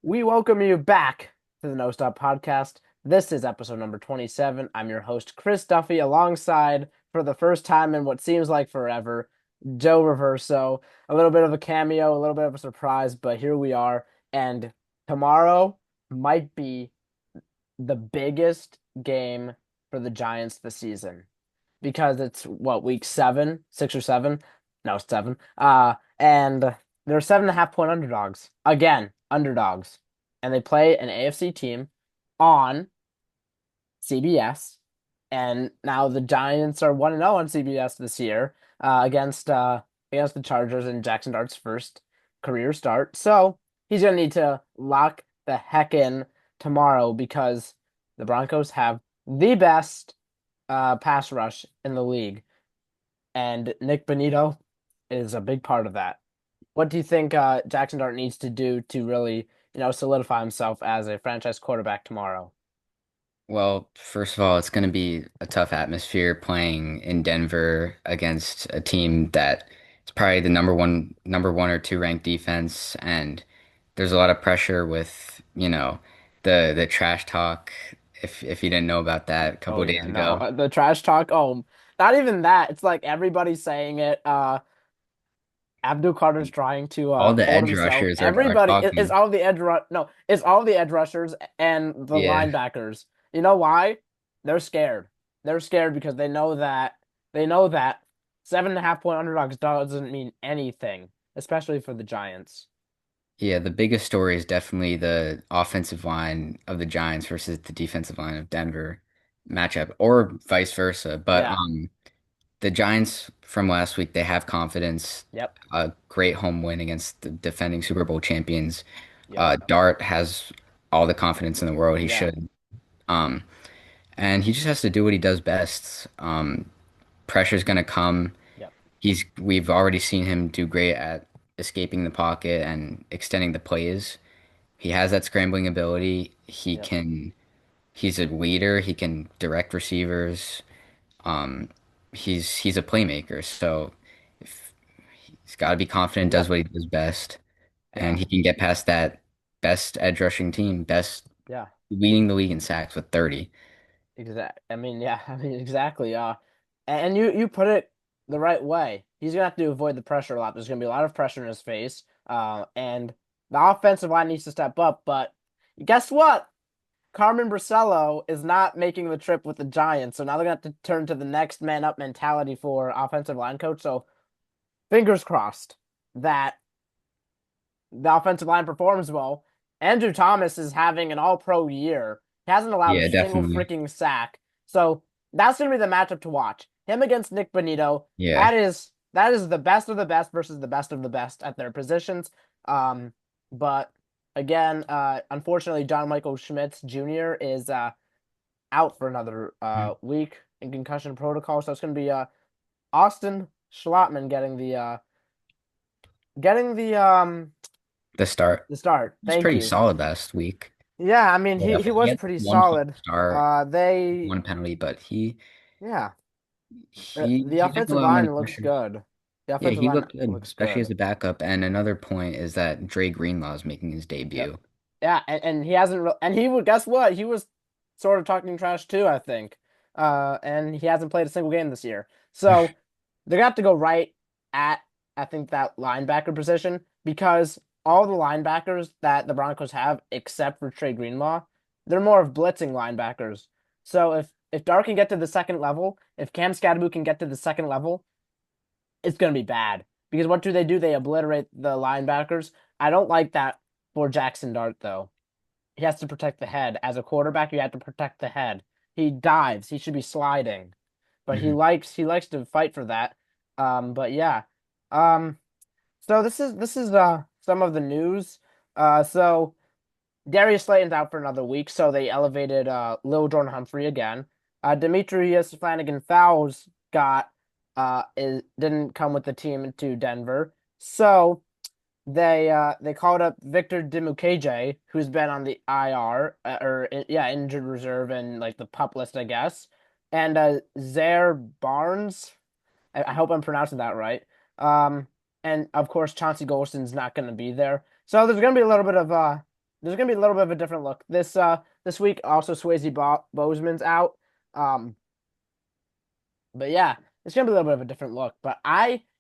We welcome you back to the No Stop Podcast. This is episode number 27. I'm your host, Chris Duffy, alongside, for the first time in what seems like forever, Joe Riverso. A little bit of a cameo, a little bit of a surprise, but here we are. And tomorrow might be the biggest game for the Giants this season because it's what, week seven, 6 or 7? No, 7. And they're 7.5 point underdogs. Again, underdogs. And they play an AFC team on CBS. And now the Giants are 1-0 on CBS this year against the Chargers in Jackson Dart's first career start. So he's gonna need to lock the heck in tomorrow because the Broncos have the best pass rush in the league, and Nick Bonito is a big part of that. What do you think Jackson Dart needs to do to really, solidify himself as a franchise quarterback tomorrow? Well, first of all, it's going to be a tough atmosphere playing in Denver against a team that is probably the number one or two ranked defense, and there's a lot of pressure with, the trash talk. If you didn't know about that a Oh couple of yeah, days no, ago, the trash talk. Oh, not even that. It's like everybody's saying it. Abdul Carter's trying to all the hold edge himself. rushers are Everybody is talking. all the edge ru no, it's all the edge rushers and the Yeah. linebackers. You know why? They're scared. They're scared because they know that 7.5 point underdogs doesn't mean anything, especially for the Giants. Yeah, the biggest story is definitely the offensive line of the Giants versus the defensive line of Denver matchup, or vice versa. But Yeah. the Giants from last week, they have confidence. Yep. A great home win against the defending Super Bowl champions. Yep. Dart has all the confidence in the world. He Yeah. should. Um, and he just has to do what he does best. Pressure's gonna come. Yep. We've already seen him do great at escaping the pocket and extending the plays. He has that scrambling ability. Yep. He's a leader. He can direct receivers. Um, he's a playmaker. So if he's got to be confident, does Yep. what he does best, Yeah. and he can get past that best edge rushing team, best Yeah. leading the league in sacks with 30. I mean, yeah. I mean, exactly. And you put it the right way. He's gonna have to avoid the pressure a lot. There's gonna be a lot of pressure in his face. And the offensive line needs to step up. But guess what? Carmen Bracello is not making the trip with the Giants, so now they're gonna have to turn to the next man up mentality for offensive line coach. So fingers crossed that the offensive line performs well. Andrew Thomas is having an all pro year. He hasn't allowed a Yeah, single definitely. freaking sack. So that's gonna be the matchup to watch. Him against Nick Bonito. Yeah. That is the best of the best versus the best of the best at their positions. But again, unfortunately, John Michael Schmitz Jr. is out for another week in concussion protocol. So it's gonna be Austin Schlottman getting The start the start. was Thank pretty you. solid last week. Yeah, I mean he He was had pretty one false solid. start, They one penalty, but he yeah, he the he didn't offensive allow many line looks pressure. good. The Yeah, offensive he line looked good, looks especially good. as a backup. And another point is that Dre Greenlaw is making his Yep. debut. Yeah, and he hasn't and he would guess what? He was sort of talking trash too, I think. And he hasn't played a single game this year. So they're gonna have to go right at I think that linebacker position because all the linebackers that the Broncos have, except for Trey Greenlaw, they're more of blitzing linebackers. So if Dart can get to the second level, if Cam Scadaboo can get to the second level, it's gonna be bad. Because what do? They obliterate the linebackers. I don't like that for Jackson Dart though. He has to protect the head. As a quarterback, you have to protect the head. He dives. He should be sliding, but he Mhm. likes to fight for that. But yeah. Um, so this is some of the news. So Darius Slayton's out for another week, so they elevated Lil Jordan Humphrey again. Demetrius Flanagan Fowles didn't come with the team to Denver, so they called up Victor Dimukeje, who's been on the IR injured reserve and like the pup list, I guess, and Zaire Barnes. I hope I'm pronouncing that right. Um, and of course Chauncey Golston's not going to be there, so there's going to be a little bit of there's gonna be a little bit of a different look this week. Also, Swayze Bozeman's out. Um, but yeah, it's gonna be a little bit of a different look. But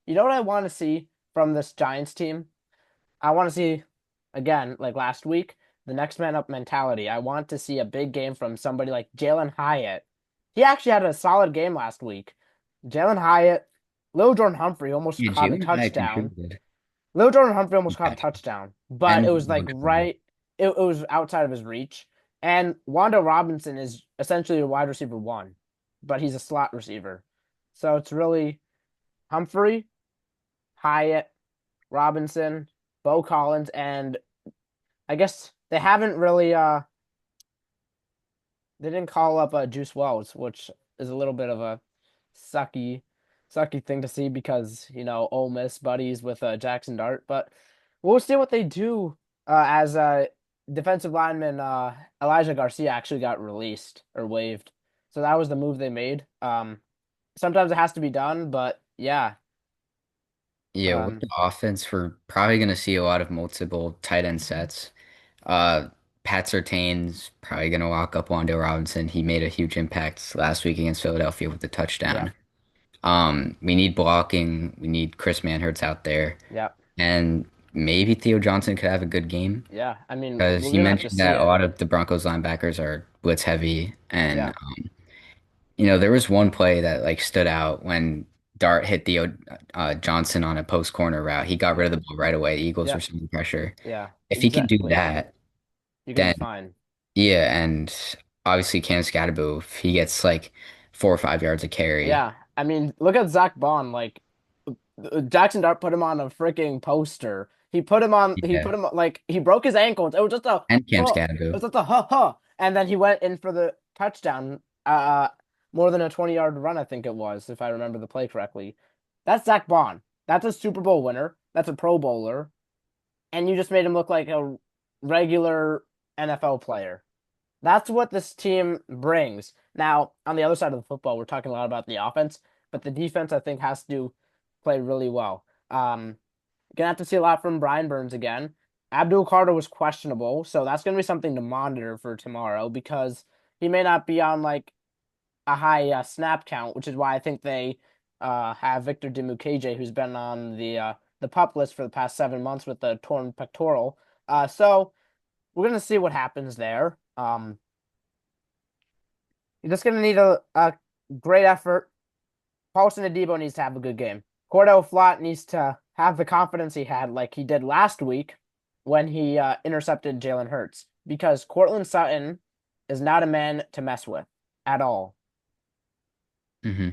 you know what I want to see from this Giants team? I want to see again, like last week, the next man up mentality. I want to see a big game from somebody like Jalen Hyatt. He actually had a solid game last week. Jalen Hyatt, Lil Jordan Humphrey almost Yeah, caught a Jalen Hyatt touchdown. contributed. Lil Jordan Humphrey almost caught a Yeah, touchdown, but and it was like Montreal. it was outside of his reach. And Wanda Robinson is essentially a wide receiver one, but he's a slot receiver. So it's really Humphrey, Hyatt, Robinson, Bo Collins, and I guess they haven't really they didn't call up Juice Wells, which is a little bit of a sucky, sucky thing to see because Ole Miss buddies with Jackson Dart. But we'll see what they do as defensive lineman Elijah Garcia actually got released or waived. So that was the move they made. Sometimes it has to be done, but yeah. Yeah, with Um, the offense, we're probably going to see a lot of multiple tight end sets. Uh, Pat Surtain's probably going to lock up Wando Robinson. He made a huge impact last week against Philadelphia with the yeah, touchdown. We need blocking. We need Chris Manhertz out there, yeah, and maybe Theo Johnson could have a good game yeah. I mean, because we're you gonna have to mentioned see that a it. lot of the Broncos linebackers are blitz heavy, and Yeah, there was one play that like stood out when Dart hit the Johnson on a post corner route. He got rid yeah, of the ball right away. The Eagles yeah, were sending pressure. yeah. If he can do Exactly. that, You're gonna be then fine. yeah, and obviously Cam Scatterbo, if he gets like 4 or 5 yards of carry, Yeah, I mean, look at Zach Bond. Like Jackson Dart put him on a freaking poster. He put him on. He yeah, put him like he broke his ankles. It was just a and Cam huh. It Scatterbo. was just a huh, and then he went in for the touchdown. More than a 20-yard run, I think it was, if I remember the play correctly. That's Zach Bond. That's a Super Bowl winner. That's a Pro Bowler, and you just made him look like a regular NFL player. That's what this team brings. Now, on the other side of the football, we're talking a lot about the offense, but the defense I think has to play really well. Gonna have to see a lot from Brian Burns again. Abdul Carter was questionable, so that's gonna be something to monitor for tomorrow because he may not be on like a high snap count, which is why I think they have Victor Dimukeje, who's been on the pup list for the past 7 months with the torn pectoral. So we're gonna see what happens there. You're just gonna need a great effort. Paulson Adebo needs to have a good game. Cordell Flott needs to have the confidence he had, like he did last week when he intercepted Jalen Hurts, because Cortland Sutton is not a man to mess with at all. Hmm.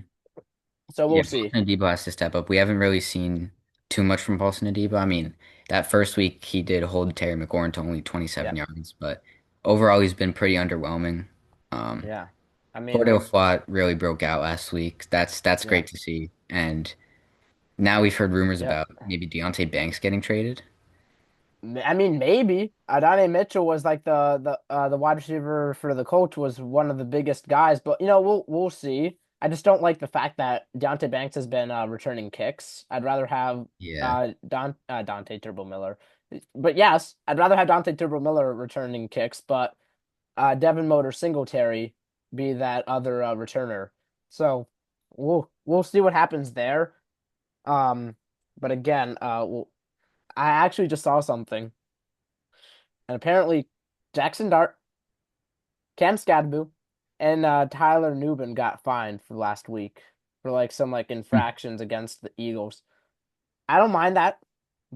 So we'll Yeah, see. Paulson Adebo has to step up. We haven't really seen too much from Paulson Adebo. I mean, that first week he did hold Terry McLaurin to only Yeah, 27 yards, but overall he's been pretty underwhelming. Um, yeah. I mean, Cordell Flott really broke out last week. That's yeah, great to see. And now we've heard rumors yeah. about maybe Deontay Banks getting traded. I mean, maybe Adonai Mitchell was like the wide receiver for the Colts was one of the biggest guys, but we'll see. I just don't like the fact that Deontay Banks has been returning kicks. I'd rather have Yeah. Dante Turbo Miller, but yes, I'd rather have Dante Turbo Miller returning kicks, but Devin Motor Singletary be that other returner. So we'll see what happens there. Um, but again, I actually just saw something. And apparently, Jackson Dart, Cam Skadbu, and Tyler Nubin got fined for last week for like some like Hmm. infractions against the Eagles. I don't mind that,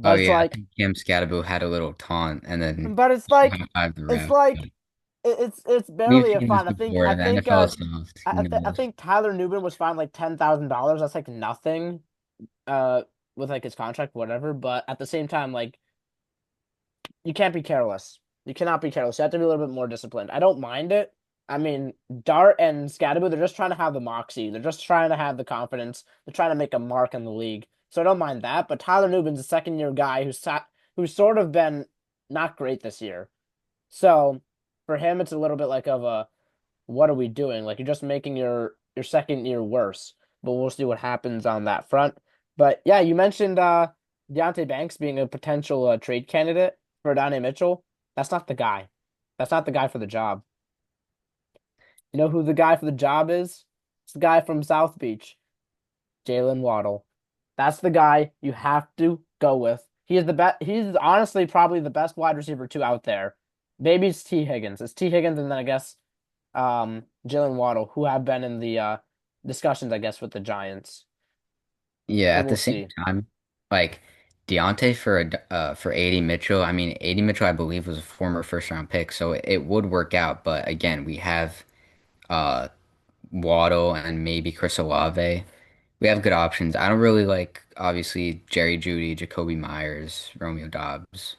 Oh but it's yeah, I like, think Cam Scatterbo had a little taunt and then but it's like, high-fived the it's ref. like, it's We've barely a seen this fine. I think before. I The think NFL is soft. You know I this. think Tyler Nubin was fined like $10,000. That's like nothing, uh, with like his contract, whatever. But at the same time, like you can't be careless. You cannot be careless. You have to be a little bit more disciplined. I don't mind it. I mean, Dart and Scadaboo, they're just trying to have the moxie. They're just trying to have the confidence. They're trying to make a mark in the league. So I don't mind that. But Tyler Nubin's a second year guy who's sort of been not great this year. So for him, it's a little bit like of a what are we doing? Like you're just making your second year worse. But we'll see what happens on that front. But yeah, you mentioned Deontay Banks being a potential trade candidate for Donnie Mitchell. That's not the guy. That's not the guy for the job. You know who the guy for the job is? It's the guy from South Beach, Jalen Waddle. That's the guy you have to go with. He is the best. He's honestly probably the best wide receiver two out there. Maybe it's T. Higgins. It's T. Higgins, and then I guess Jalen Waddle, who have been in the discussions, I guess, with the Giants. Yeah, So at the we'll same see. time, like Deontay for AD Mitchell. I mean, AD Mitchell, I believe, was a former first round pick, so it would work out. But again, we have uh Waddle and maybe Chris Olave. We have good options. I don't really like obviously Jerry Jeudy, Jacoby Myers, Romeo Dobbs.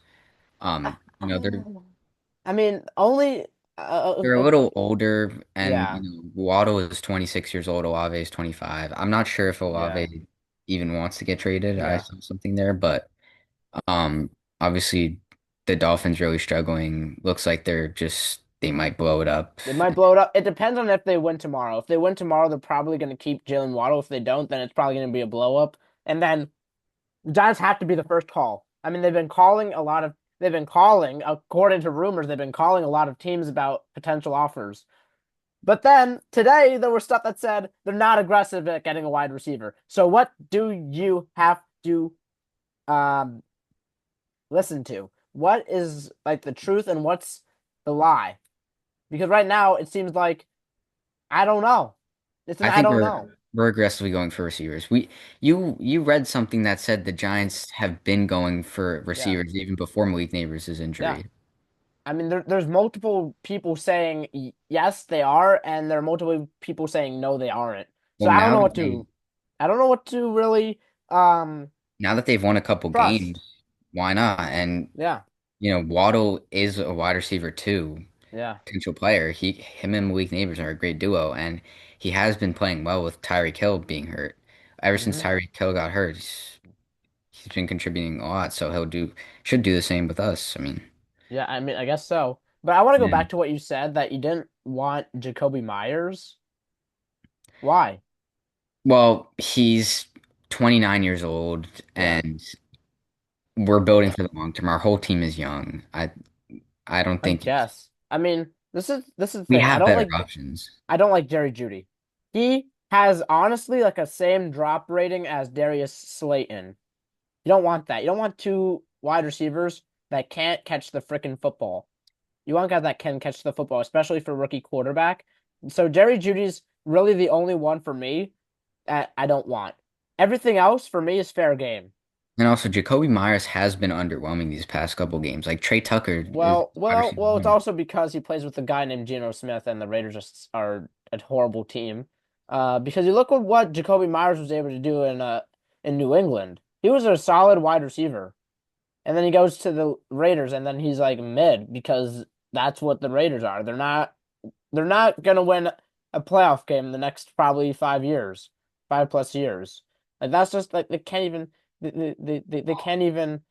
I mean, only They're a little older, and yeah, Waddle is 26 years old. Olave is 25. I'm not sure if yeah, Olave even wants to get traded. I yeah. saw something there, but um, obviously the Dolphins really struggling. Looks like they might blow it up. They might blow it up. It depends on if they win tomorrow. If they win tomorrow, they're probably going to keep Jalen Waddle. If they don't, then it's probably going to be a blow up. And then the Giants have to be the first call. I mean, they've been calling, according to rumors, they've been calling a lot of teams about potential offers. But then today there was stuff that said they're not aggressive at getting a wide receiver. So what do you have to um listen to? What is like the truth and what's the lie? Because right now it seems like I don't know. It's an I I think don't know. we're aggressively going for receivers. You read something that said the Giants have been going for Yeah. receivers even before Malik Neighbors' Yeah. injury. I mean, there's multiple people saying yes, they are, and there are multiple people saying no, they aren't. So Well, I don't know what to really um now that they've won a couple trust. games, why not? And Yeah. Waddle is a wide receiver too, Yeah. potential player. Him and Malik Neighbors are a great duo, and he has been playing well with Tyreek Hill being hurt. Ever since hmm Tyreek Hill got hurt, he's been contributing a lot, so he'll do should do the same with us. I mean, Yeah, I mean, I guess so. But I want to go yeah. back to what you said that you didn't want Jacoby Myers. Why? Well, he's 29 years old, Yeah. and we're building for the long term. Our whole team is young. I don't I think he's. guess. I mean, this is the We thing. have better options. I don't like Jerry Jeudy. He has honestly like a same drop rating as Darius Slayton. You don't want that. You don't want two wide receivers that can't catch the freaking football. You want guys that can catch the football, especially for rookie quarterback. So Jerry Judy's really the only one for me that I don't want. Everything else for me is fair game. And also, Jacoby Myers has been underwhelming these past couple games. Like Trey Tucker is wide receiver Well, it's one. also because he plays with a guy named Geno Smith, and the Raiders just are a horrible team. Because you look at what Jacoby Myers was able to do in New England. He was a solid wide receiver. And then he goes to the Raiders, and then he's like mid because that's what the Raiders are. They're not gonna win a playoff game in the next probably 5 years, 5 plus years. Like that's just like they can't even they can't even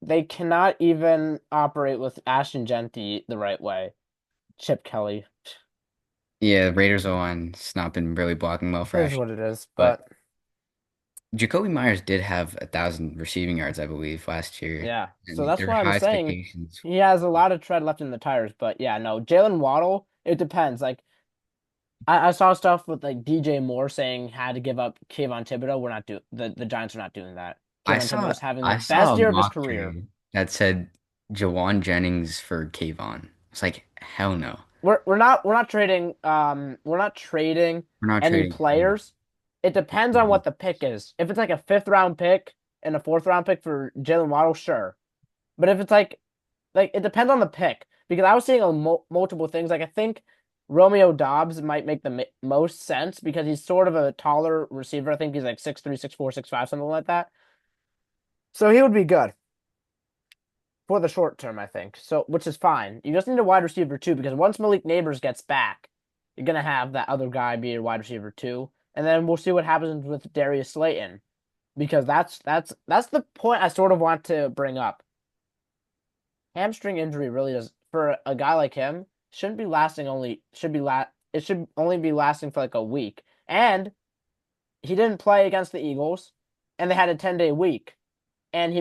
they cannot even operate with Ashton Genty the right way. Chip Kelly. Yeah, Raiders O-line's not been really blocking well for It is Ash. what it is, But but Jacoby Myers did have 1,000 receiving yards, I believe, last year. yeah. So And that's there were why I'm high saying expectations. he has a lot of tread left in the tires. But yeah, no, Jalen Waddle, it depends. Like I saw stuff with like DJ Moore saying had to give up Kayvon Thibodeau. We're not doing the Giants are not doing that. I Kayvon saw Thibodeau's having the I saw best a year of his mock career. trade that said Jawan Jennings for Kayvon. It's like, hell no. We're not trading We're not any trading him. players. It depends on what the pick is. If it's like a fifth round pick and a fourth round pick for Jalen Waddle, sure. But if it's like it depends on the pick because I was seeing multiple things. Like I think Romeo Dobbs might make the most sense because he's sort of a taller receiver. I think he's like 6'3", 6'4", 6'5", something like that. So he would be good for the short term, I think. So which is fine. You just need a wide receiver too because once Malik Neighbors gets back, you're gonna have that other guy be a wide receiver too, and then we'll see what happens with Darius Slayton because that's the point I sort of want to bring up. Hamstring injury really does for a guy like him shouldn't be lasting only should be it should only be lasting for like a week. And he didn't play against the Eagles and they had a 10-day week and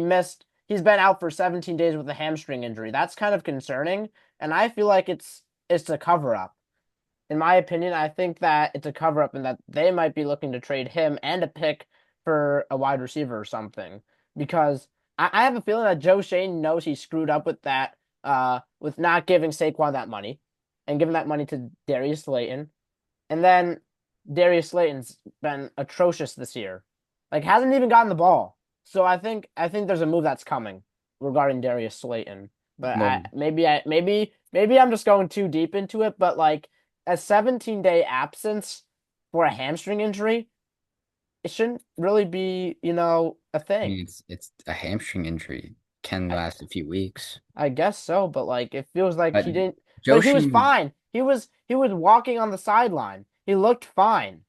he's been out for 17 days with a hamstring injury. That's kind of concerning, and I feel like it's a cover up. In my opinion, I think that it's a cover up and that they might be looking to trade him and a pick for a wide receiver or something. Because I have a feeling that Joe Shane knows he screwed up with that, with not giving Saquon that money and giving that money to Darius Slayton. And then Darius Slayton's been atrocious this year. Like hasn't even gotten the ball. So I think there's a move that's coming regarding Darius Slayton. But Well, maybe I'm just going too deep into it, but like a 17-day absence for a hamstring injury, it shouldn't really be, a I thing. mean, it's a hamstring injury can I last a few weeks, I guess so, but like it feels like but he didn't but he was Joshin, fine. He was walking on the sideline. He looked fine.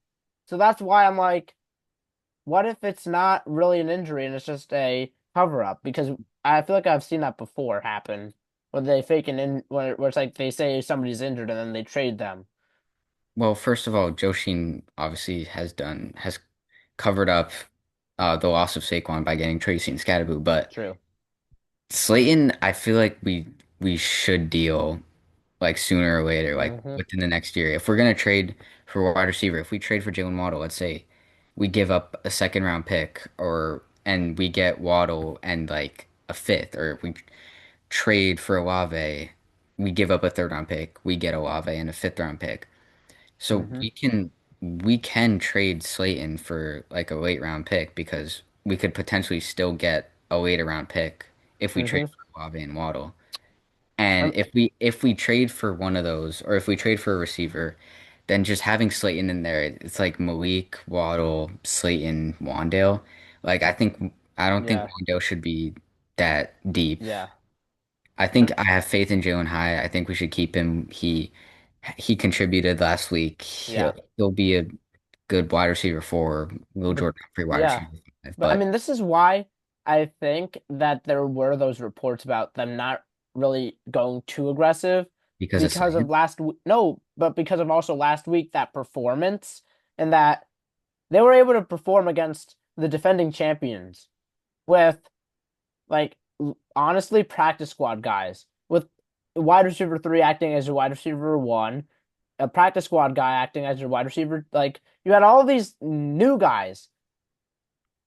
So that's why I'm like, what if it's not really an injury and it's just a cover up? Because I feel like I've seen that before happen where they fake an in where it's like they say somebody's injured and then they trade them. well, first of all, Joshin obviously has covered up the loss of Saquon by getting Tracy and Scatterboo, but True. Slayton, I feel like we should deal like sooner or later, like Mm-hmm. within the next year. If we're gonna trade for a wide receiver, if we trade for Jalen Waddle, let's say we give up a second round pick or and we get Waddle and like a fifth, or if we trade for Olave, we give up a third round pick, we get Olave and a fifth round pick. So Mm-hmm. we can trade Slayton for like a late round pick because we could potentially still get a later round pick if we trade Mm-hmm. for Olave and Waddle. And Um, if we trade for one of those, or if we trade for a receiver, then just having Slayton in there, it's like Malik, Waddle, Slayton, Wandale. Like I don't think yeah. Wandale should be that deep. Yeah. I think Um, I have faith in Jalen High. I think we should keep him. He contributed last week. yeah. He'll be a good wide receiver for Will But Jordan, free wide yeah. receiver five, But I but mean, this is why I think that there were those reports about them not really going too aggressive because of because of Slayton. last week. No, but because of also last week that performance and that they were able to perform against the defending champions with like honestly practice squad guys with wide receiver three acting as your wide receiver one, a practice squad guy acting as your wide receiver. Like you had all these new guys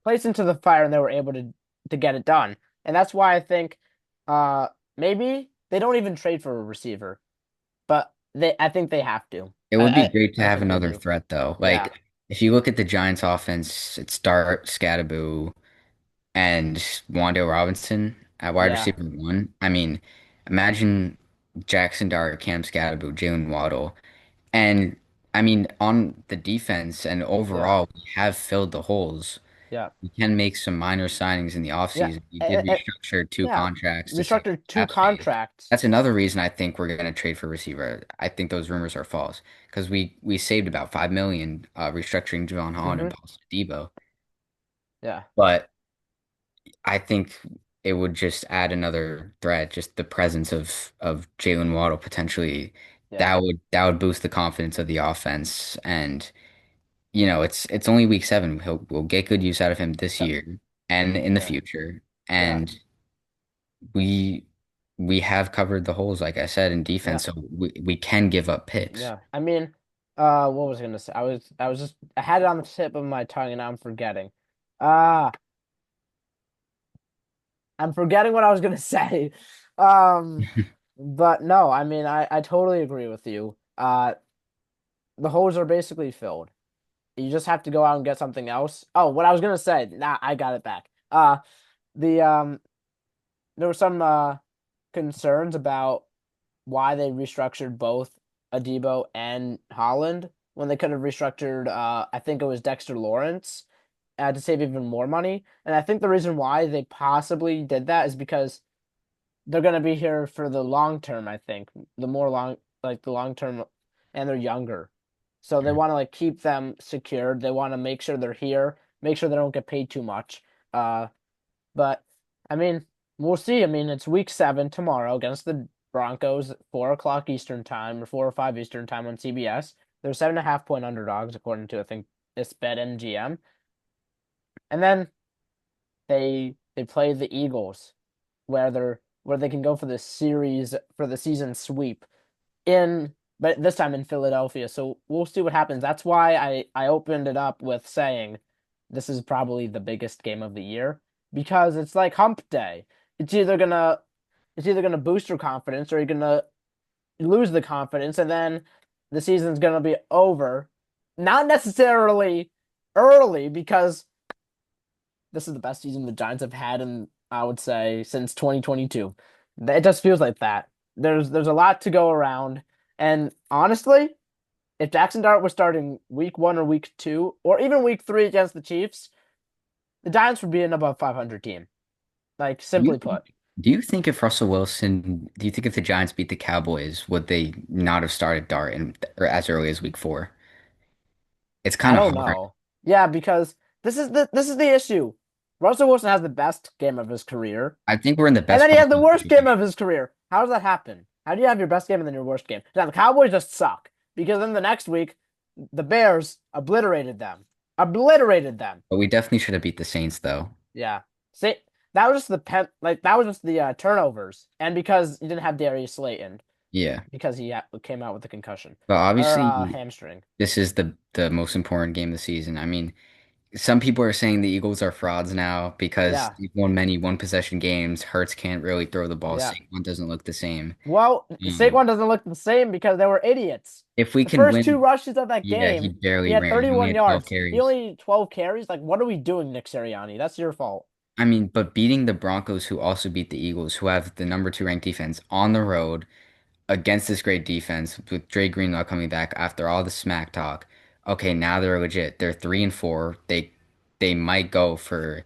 placed into the fire and they were able to get it done. And that's why I think uh maybe they don't even trade for a receiver, but they I think they have to. It I would be I, great to I have think they another do. threat though. Yeah. Like if you look at the Giants offense, it's Dart, Scatterboo, and Wandale Robinson at wide Yeah. receiver one. I mean, imagine Jackson Dart, Cam Scatterboo, Jalen Waddle. And I mean, on the defense and Yeah. overall, we have filled the holes. Yeah. We can make some minor signings in the Yeah. offseason. We did restructure two Yeah. contracts to save Restructured two cap space. contracts. That's another reason I think we're going to trade for receiver. I think those rumors are false because we saved about 5 million restructuring Javon Holland and Mm-hmm. Paulson Debo. Yeah. But I think it would just add another threat, just the presence of Jalen Waddle potentially. Yeah. That would boost the confidence of the offense and it's only week 7. We'll get good use out of him this Yeah. year and in the Yeah. future. Yeah. And we we have covered the holes, like I said, in Yeah. defense, so we can give up picks Yeah. I mean, what was I gonna say? I had it on the tip of my tongue and now I'm forgetting. Ah, I'm forgetting what I was gonna say. Um, but no, I mean, I totally agree with you. The holes are basically filled. You just have to go out and get something else. Oh, what I was gonna say. Nah, I got it back. The there were some concerns about why they restructured both Adebo and Holland when they could have restructured I think it was Dexter Lawrence to save even more money. And I think the reason why they possibly did that is because they're gonna be here for the long term, I think. The more long like the long term and they're younger. So they want to like keep them secured. They want to make sure they're here, make sure they don't get paid too much. Uh but I mean, we'll see. I mean, it's week 7 tomorrow against the Broncos, 4 o'clock Eastern time or 4 or 5 Eastern time on CBS. They're 7.5 point underdogs according to I think this bet MGM. And then they play the Eagles. where they can go for the series for the season sweep in but this time in Philadelphia. So we'll see what happens. That's why I opened it up with saying this is probably the biggest game of the year because it's like hump day. It's either gonna it's either gonna boost your confidence or you're gonna lose the confidence and then the season's gonna be over. Not necessarily early because this is the best season the Giants have had in I would say since 2022. It just feels like that. There's a lot to go around, and honestly, if Jackson Dart was starting week 1 or week 2 or even week 3 against the Chiefs, the Giants would be an above 500 team. Like Do you simply put, do you think if Russell Wilson, do you think if the Giants beat the Cowboys, would they not have started Dart in, or as early as week 4? It's I kind of don't hard. know. Yeah, because this is the issue. Russell Wilson has the best game of his career. I think we're in the And best then he has the possible worst game situation. of his career. How does that happen? How do you have your best game and then your worst game? Now the Cowboys just suck because then the next week the Bears obliterated them. Obliterated them. But we definitely should have beat the Saints, though. Yeah. See, that was just the turnovers, and because he didn't have Darius Slayton Yeah. because came out with a concussion But or obviously, hamstring. this is the most important game of the season. I mean, some people are saying the Eagles are frauds now because Yeah, they've won many one-possession games. Hurts can't really throw the ball. yeah. Saquon doesn't look the same. Well, Um, Saquon doesn't look the same because they were idiots. if we The can first two win, rushes of that yeah, he game, he barely had ran. He only 31 had 12 yards. He carries. only 12 carries. Like, what are we doing, Nick Sirianni? That's your fault. I mean, but beating the Broncos, who also beat the Eagles, who have the number two ranked defense on the road against this great defense with Dre Greenlaw coming back after all the smack talk. Okay, now they're legit. They're 3-4. They might go for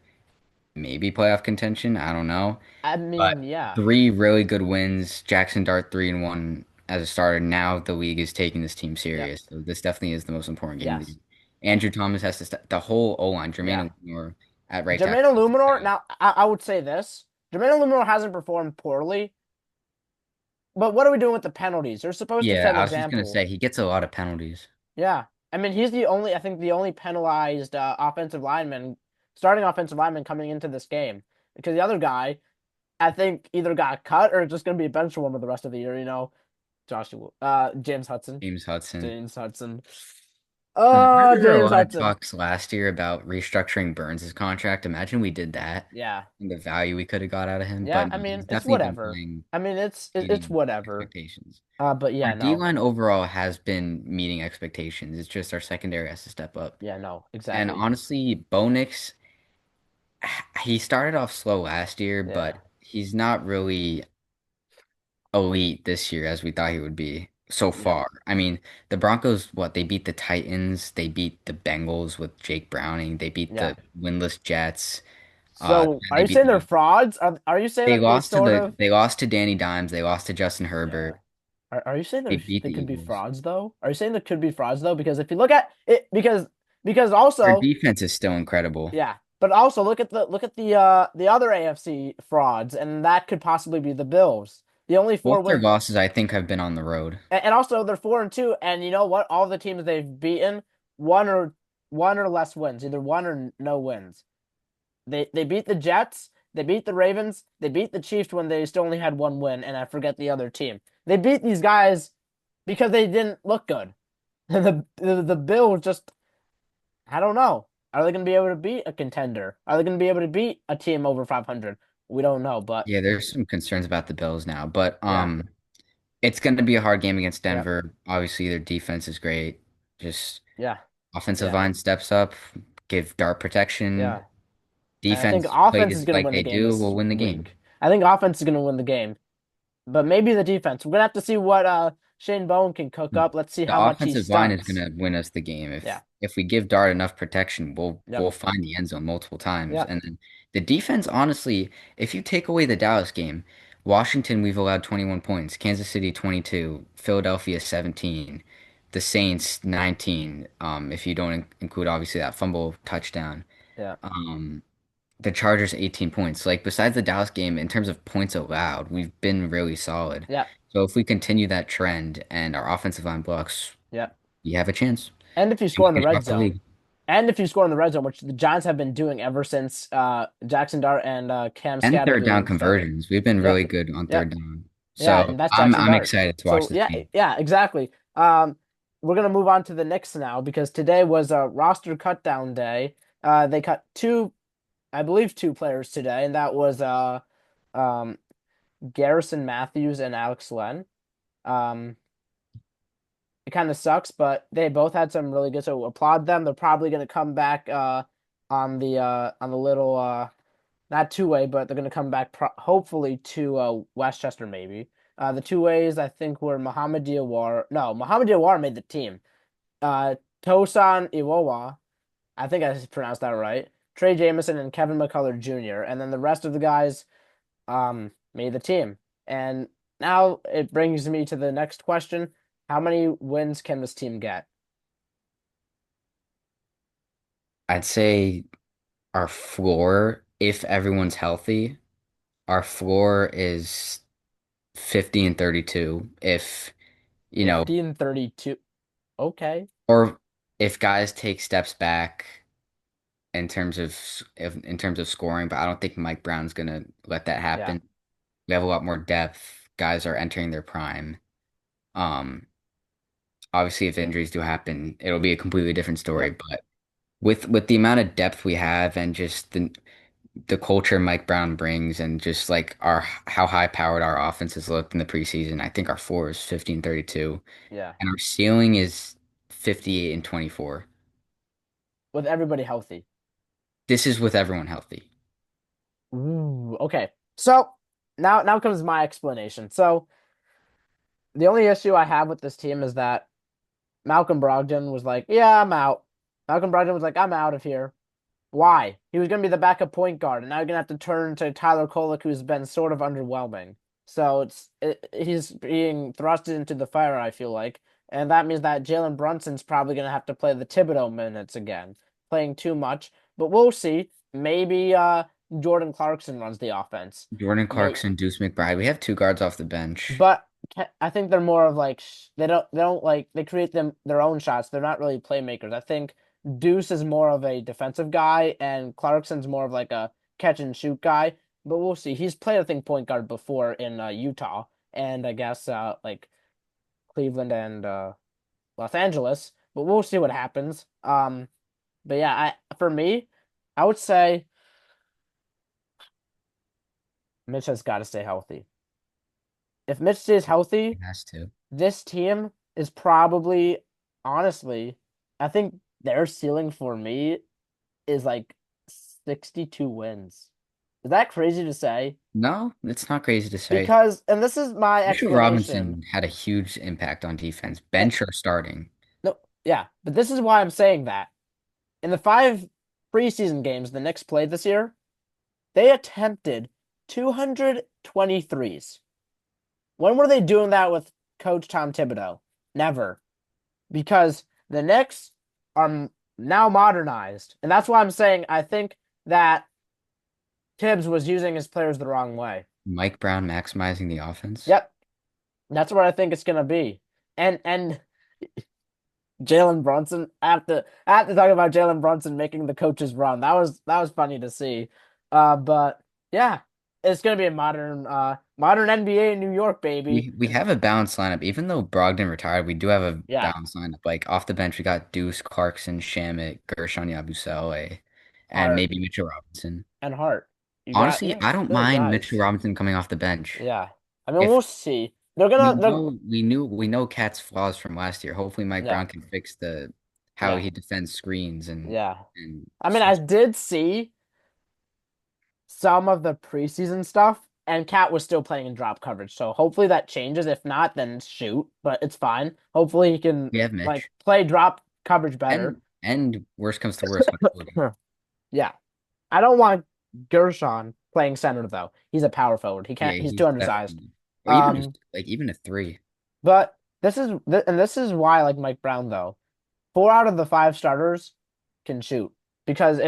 maybe playoff contention. I don't know. I But mean, yeah, three really good wins. Jackson Dart 3-1 as a starter. Now the league is taking this team yeah, serious. So this definitely is the most important game of the yes, year. Andrew Thomas has to the whole O line. yeah. Jermaine O'Neal at right Jermaine tackle has to Illuminor. step. Now, I would say this: Jermaine Illuminor hasn't performed poorly, but what are we doing with the penalties? They're supposed to Yeah, set an I was just gonna example. say he gets a lot of penalties. Yeah, I mean, he's I think, the only penalized starting offensive lineman coming into this game because the other guy, I think, either got cut or just going to be a bench warmer the rest of the year. James Hudson. James Hudson. James Hudson. Remember Oh, there were a James lot of Hudson. talks last year about restructuring Burns' contract. Imagine we did that Yeah. and the value we could have got out of him. Yeah, But I no, mean, he's it's definitely been whatever. playing I mean, it's exceeding whatever. expectations. But Our yeah, D no. line overall has been meeting expectations. It's just our secondary has to step up. Yeah, no, And exactly. honestly, Bo Nix, he started off slow last year, Yeah. but he's not really elite this year as we thought he would be so Yep. far. I mean, the Broncos, what, they beat the Titans, they beat the Bengals with Jake Browning, they beat Yeah. the winless Jets, So, are they you beat saying they're the frauds? Are you saying that they sort of they lost to Danny Dimes, they lost to Justin Yeah. Herbert, Are you saying they beat they the could be Eagles. frauds though? Are you saying there could be frauds though? Because if you look at it, because Their also defense is still incredible. yeah, but also look at the other AFC frauds, and that could possibly be the Bills. The only four Both their win, losses, I think, have been on the road. and also they're 4-2, and you know what? All the teams they've beaten one or one or less wins, either one or no wins. They beat the Jets, they beat the Ravens, they beat the Chiefs when they still only had one win, and I forget the other team. They beat these guys because they didn't look good. The Bills just I don't know. Are they going to be able to beat a contender? Are they going to be able to beat a team over 500? We don't know, but Yeah, there's some concerns about the Bills now, but yeah, it's going to be a hard game against yeah, Denver. Obviously, their defense is great. Just yeah, offensive yeah, line steps up, give dart protection. yeah. And I think Defense offense is plays going to like win the they game do, this will win the game. week. I think offense is going to win the game, but maybe the defense. We're going to have to see what Shane Bone can cook up. Let's see The how much he offensive line is stunts. going to win us the game. Yeah, If we give Dart enough protection, yep, we'll find the end zone multiple times. yep, And then the defense, honestly, if you take away the Dallas game, Washington we've allowed 21 points, Kansas City 22, Philadelphia 17, the Saints 19. If you don't include obviously that fumble touchdown. yeah, Um, the Chargers 18 points. Like besides the Dallas game, in terms of points allowed, we've been really solid. yep, So if we continue that trend and our offensive line blocks, yep. we have a chance. And if you And score we in the can red shock the zone, league. And if you score in the red zone, which the Giants have been doing ever since Jackson Dart and Cam And third down Scattergood started. conversions. We've been really Yep. good on third Yep. down. Yeah, So and that's I'm Jackson I'm Dart. excited to watch So this yeah, game. yeah, exactly. We're gonna move on to the Knicks now because today was a roster cut down day. They cut two, I believe, two players today, and that was um, Garrison Matthews and Alex Len. Um, it kind of sucks, but they both had some really good. So applaud them. They're probably gonna come back on the little not two way, but they're gonna come back hopefully to Westchester maybe. The two ways I think were Muhammad Diawara. No, Muhammad Diawara made the team. Uh, Tosan Iwowa, I think I pronounced that right. Trey Jameson and Kevin McCullough Jr. And then the rest of the guys made the team. And now it brings me to the next question. How many wins can this team get? I'd say our floor, if everyone's healthy, our floor is 50 and 32. If, you know, 50 and 32. Okay. or if guys take steps back in terms of scoring, but I don't think Mike Brown's gonna let that Yeah. happen. We have a lot more depth. Guys are entering their prime. Um, Obviously, if injuries do happen, it'll be a completely different story. Yep. But with the amount of depth we have and just the culture Mike Brown brings and just like our how high powered our offense has looked in the preseason, I think our floor is 15-32 Yeah. and our ceiling is 58 and 24. With everybody healthy. This is with everyone healthy. Ooh, okay. So now comes my explanation. So the only issue I have with this team is that Malcolm Brogdon was like, "Yeah, I'm out." Malcolm Brogdon was like, "I'm out of here." Why? He was going to be the backup point guard, and now you're going to have to turn to Tyler Kolek, who's been sort of underwhelming. So he's being thrusted into the fire, I feel like, and that means that Jalen Brunson's probably going to have to play the Thibodeau minutes again, playing too much. But we'll see. Maybe Jordan Clarkson runs the offense. Jordan May Clarkson, Deuce McBride. We have two guards off the bench. But I think they're more of like they don't like they create their own shots. They're not really playmakers. I think Deuce is more of a defensive guy, and Clarkson's more of like a catch and shoot guy. But we'll see. He's played I think point guard before in Utah, and I guess like Cleveland and Los Angeles. But we'll see what happens. But yeah, I for me, I would say Mitch has got to stay healthy. If Mitch stays He healthy, has to. this team is probably, honestly, I think their ceiling for me is like 62 wins. Is that crazy to say? No, it's not crazy to say. Because, and this is my Mitchell explanation. Robinson had a huge impact on defense, Eh, bench or starting. No, yeah, but this is why I'm saying that. In the five preseason games the Knicks played this year, they attempted 223s. When were they doing that with Coach Tom Thibodeau? Never. Because the Knicks are now modernized. And that's why I'm saying I think that Tibbs was using his players the wrong way. Mike Brown maximizing the offense. Yep, that's what I think it's gonna be. And Jalen Brunson, I have to talk about Jalen Brunson making the coaches run. That was funny to see. But yeah, it's gonna be a modern NBA in New York, baby. We have a balanced lineup. Even though Brogdon retired, we do have a Yeah, balanced lineup. Like off the bench, we got Deuce, Clarkson, Shamit, Gershon Yabusele, and Hart maybe Mitchell Robinson. and Hart. You Honestly, have I don't good mind Mitchell guys. Robinson coming off the bench. Yeah, I mean If we'll see. They're we know Cat's flaws from last year. Hopefully, Mike yeah. Brown can fix the how Yeah, he defends screens yeah. and I mean, I switch. did see some of the preseason stuff, and Cat was still playing in drop coverage. So hopefully that changes. If not, then shoot, but it's fine. Hopefully he can We have like Mitch, play drop coverage better. and worst comes to worst, Mike Woody. Yeah, I don't want Gershon playing center though. He's a power forward. He Yeah, can't. He's too he's undersized. definitely or Um, even a three. but this is why I like Mike Brown though. Four out of the five starters can shoot because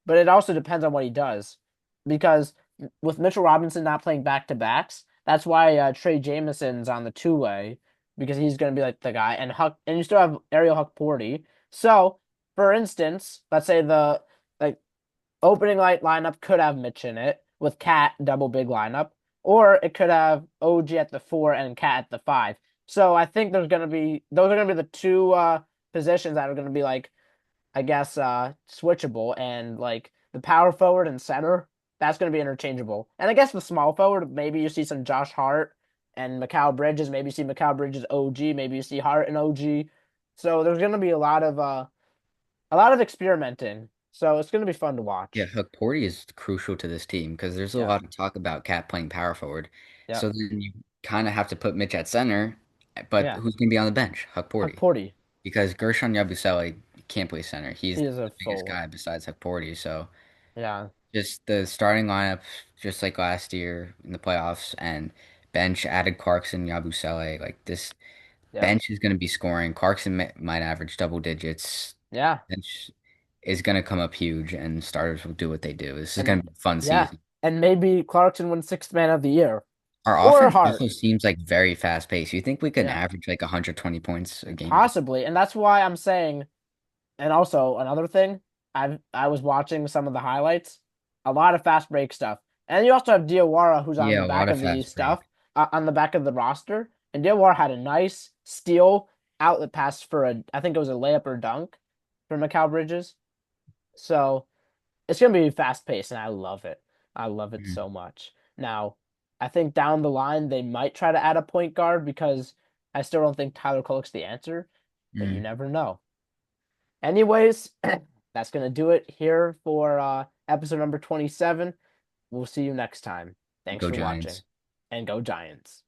but it also depends on what he does. Because with Mitchell Robinson not playing back to backs, that's why Trey Jameson's on the two way because he's going to be like the guy, and you still have Ariel Huck-Porty. So for instance, let's say the like opening light lineup could have Mitch in it with Cat double big lineup, or it could have OG at the 4 and Cat at the 5. So I think there's gonna be those are gonna be the two positions that are gonna be like I guess switchable, and like the power forward and center that's gonna be interchangeable. And I guess the small forward maybe you see some Josh Hart and Mikal Bridges, maybe you see Mikal Bridges OG, maybe you see Hart and OG. So there's gonna be a lot of experimenting. So it's gonna be fun to Yeah, watch. Hukporti is crucial to this team because there's a Yeah. lot of talk about Cat playing power forward. Yeah. So then you kind of have to put Mitch at center, but Yeah. who's going to be on the bench? Hukporti. Porty. Because Gershon Yabusele can't play center. He's He is a the biggest forward. guy besides Hukporti. So Yeah. just the starting lineup, just like last year in the playoffs, and bench added Clarkson, Yabusele. Like this Yep. bench is going to be scoring. Clarkson might average double digits. Yeah. Bench is going to come up huge, and starters will do what they do. This is And going to be a fun yeah. season. And maybe Clarkson wins sixth man of the year. Our Or offense Hart. also seems like very fast paced. You think we could Yeah. average like 120 points a game? Possibly. And that's why I'm saying, and also another thing, I was watching some of the highlights, a lot of fast break stuff. And you also have Diawara who's on the Yeah, a lot back of of the fast break. stuff, on the back of the roster. And Diawara had a nice steal outlet pass for I think it was a layup or dunk for Mikal Bridges. So it's gonna be fast paced, and I love it. I love it Mhm. so much. Now, I think down the line they might try to add a point guard because I still don't think Tyler Kolek's the answer, but you Mhm. never know. Anyways, that's gonna do it here for episode number 27. We'll see you next time. Thanks Go for watching, Giants. and go Giants.